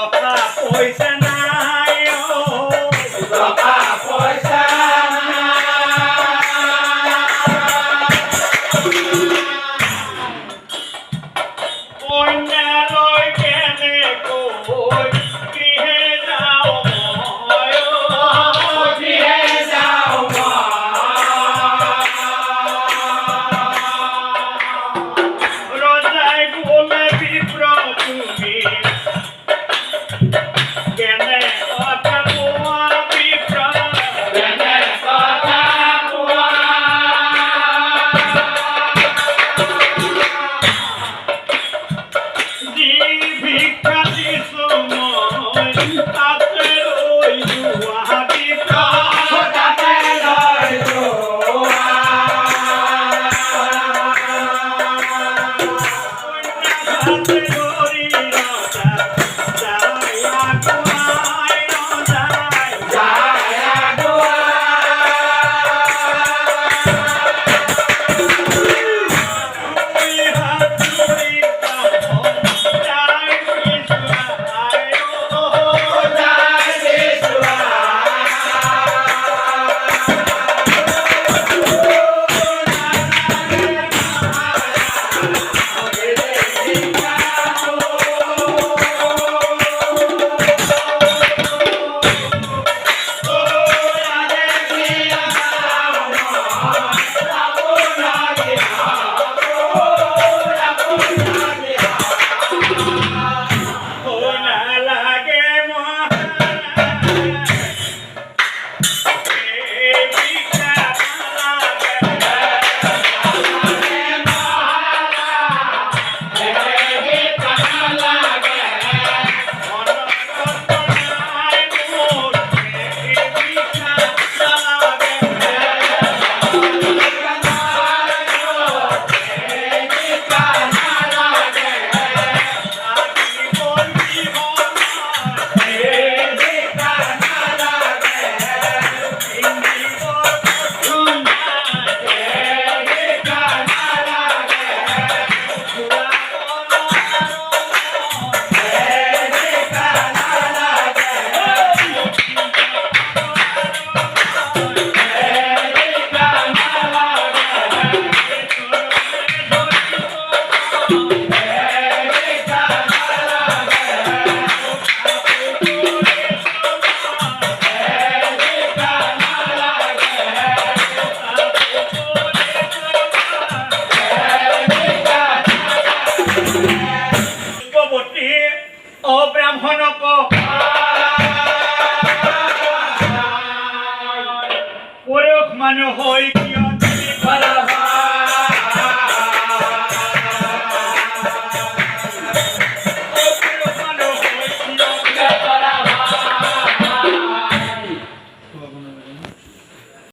টকা পয়সা নাই টকা পয়সা অন্যালয় কেনে কই গৃহে যাও গৃহে যাও রজাই বলে বিপ্র তুমি কেনে কথা কোয়া বিপ্র কেনে কথা কোয়া জি ভিক্ষা সময় তাতে ওই জুয়া বিপ্র তাতে রই জুয়া হাতে ধরি রজা যায়া গুয়াই রজাই যায়া দুই হাত ধরি যাই বিশুয়াই যাই লাগে মহারাজ এই ভিক্ষা লাগে মহারাজ এই ভিক্ষা লাগে অনন্তনায় মোর এই ভিক্ষা লাগে ও ব্রাহ্মণক পরখ মান হই কিয়